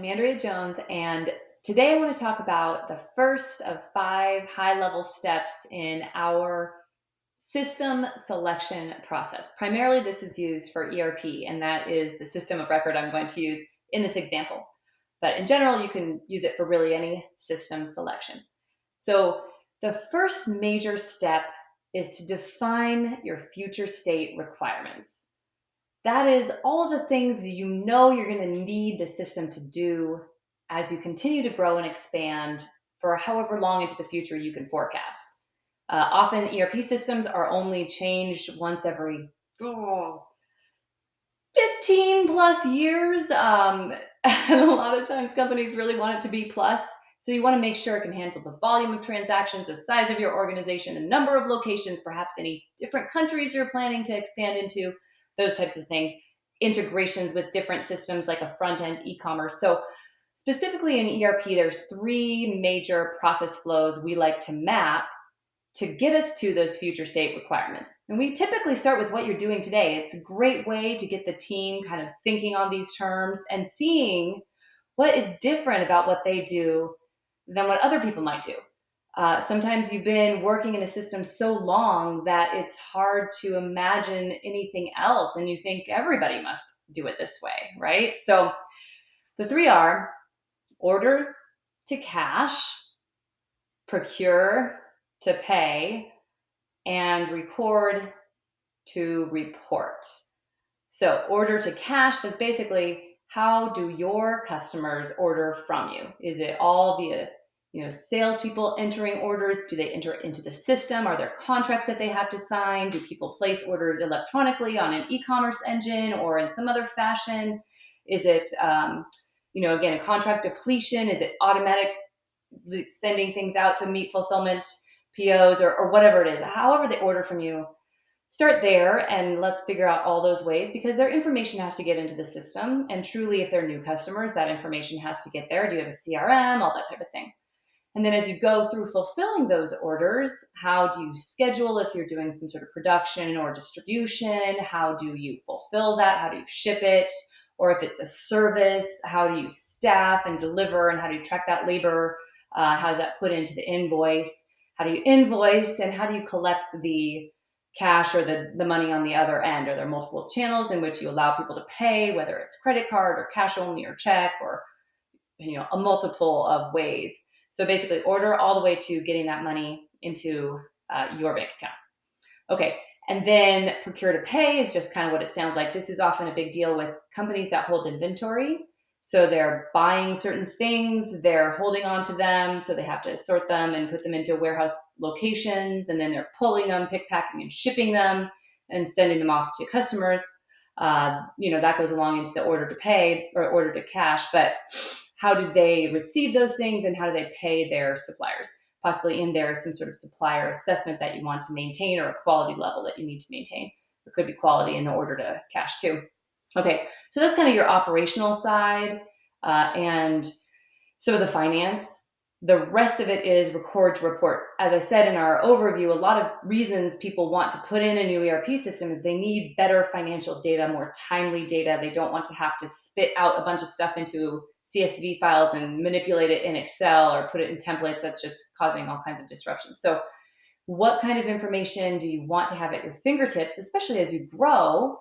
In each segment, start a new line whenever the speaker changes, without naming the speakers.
I'm Andrea Jones, and today I want to talk about the first of 5 high-level steps in our system selection process. Primarily, this is used for ERP, and that is the system of record I'm going to use in this example. But in general, you can use it for really any system selection. So the first major step is to define your future state requirements. That is all the things you know you're going to need the system to do as you continue to grow and expand for however long into the future you can forecast. Often ERP systems are only changed once every 15 plus years. And a lot of times companies really want it to be plus. So you want to make sure it can handle the volume of transactions, the size of your organization, the number of locations, perhaps any different countries you're planning to expand into, those types of things, integrations with different systems like a front end e-commerce. So specifically in ERP, there's 3 major process flows we like to map to get us to those future state requirements. And we typically start with what you're doing today. It's a great way to get the team kind of thinking on these terms and seeing what is different about what they do than what other people might do. Sometimes you've been working in a system so long that it's hard to imagine anything else, and you think everybody must do it this way, right? So the 3 are order to cash, procure to pay, and record to report. So order to cash is basically how do your customers order from you? Is it all via salespeople entering orders? Do they enter into the system? Are there contracts that they have to sign? Do people place orders electronically on an e-commerce engine or in some other fashion? Is it, again, a contract depletion? Is it automatic sending things out to meet fulfillment POs or whatever it is? However they order from you, start there and let's figure out all those ways because their information has to get into the system. And truly, if they're new customers, that information has to get there. Do you have a CRM? All that type of thing. And then as you go through fulfilling those orders, how do you schedule if you're doing some sort of production or distribution? How do you fulfill that? How do you ship it? Or if it's a service, how do you staff and deliver and how do you track that labor? How does that put into the invoice? How do you invoice and how do you collect the cash or the money on the other end? Are there multiple channels in which you allow people to pay, whether it's credit card or cash only or check or a multiple of ways? So basically order all the way to getting that money into your bank account. Okay, and then procure to pay is just kind of what it sounds like. This is often a big deal with companies that hold inventory. So they're buying certain things, they're holding on to them, so they have to sort them and put them into warehouse locations, and then they're pulling them, pick, packing, and shipping them, and sending them off to customers. That goes along into the order to pay or order to cash, but how do they receive those things and how do they pay their suppliers? Possibly in there some sort of supplier assessment that you want to maintain or a quality level that you need to maintain. There could be quality in the order to cash too. Okay, so that's kind of your operational side and some of the finance. The rest of it is record to report. As I said in our overview, a lot of reasons people want to put in a new ERP system is they need better financial data, more timely data. They don't want to have to spit out a bunch of stuff into CSV files and manipulate it in Excel or put it in templates. That's just causing all kinds of disruptions. So what kind of information do you want to have at your fingertips, especially as you grow?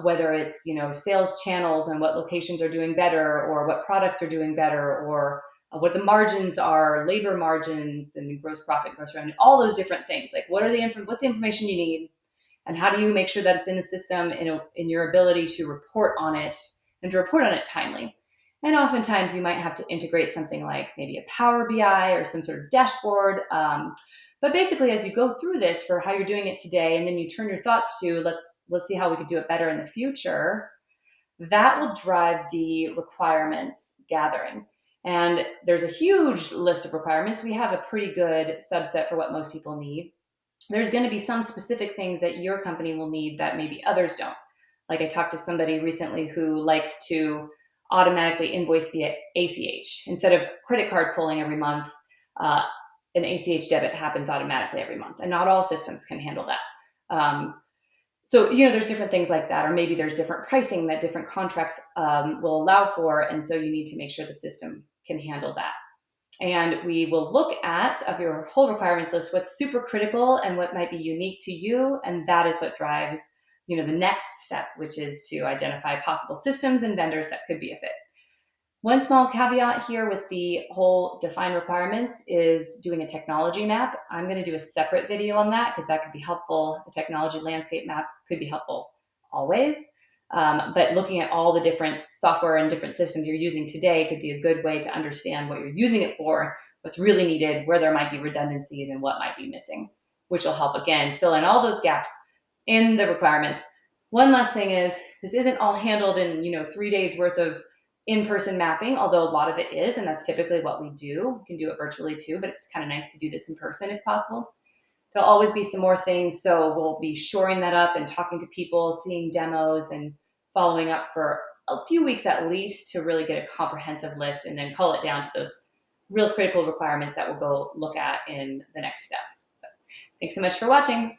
Whether it's sales channels and what locations are doing better or what products are doing better or what the margins are, labor margins and gross profit, gross revenue, all those different things. Like what's the information you need and how do you make sure that it's in the system in your ability to report on it and to report on it timely. And oftentimes you might have to integrate something like maybe a Power BI or some sort of dashboard. But basically as you go through this for how you're doing it today and then you turn your thoughts to let's see how we could do it better in the future, that will drive the requirements gathering. And there's a huge list of requirements. We have a pretty good subset for what most people need. There's going to be some specific things that your company will need that maybe others don't. Like I talked to somebody recently who likes to automatically invoice via ACH. Instead of credit card pulling every month, an ACH debit happens automatically every month. And not all systems can handle that. So, there's different things like that, or maybe there's different pricing that different contracts will allow for, and so you need to make sure the system can handle that. And we will look at, of your whole requirements list, what's super critical and what might be unique to you, and that is what drives, the next step, which is to identify possible systems and vendors that could be a fit. One small caveat here with the whole define requirements is doing a technology map. I'm going to do a separate video on that because that could be helpful. A technology landscape map could be helpful always. But looking at all the different software and different systems you're using today could be a good way to understand what you're using it for, what's really needed, where there might be redundancies, and what might be missing, which will help, again, fill in all those gaps in the requirements. One last thing is, this isn't all handled in 3 days worth of in-person mapping, although a lot of it is, and that's typically what we do. We can do it virtually too, but it's kind of nice to do this in person if possible. There'll always be some more things, so we'll be shoring that up and talking to people, seeing demos, and following up for a few weeks at least to really get a comprehensive list and then cull it down to those real critical requirements that we'll go look at in the next step. So, thanks so much for watching.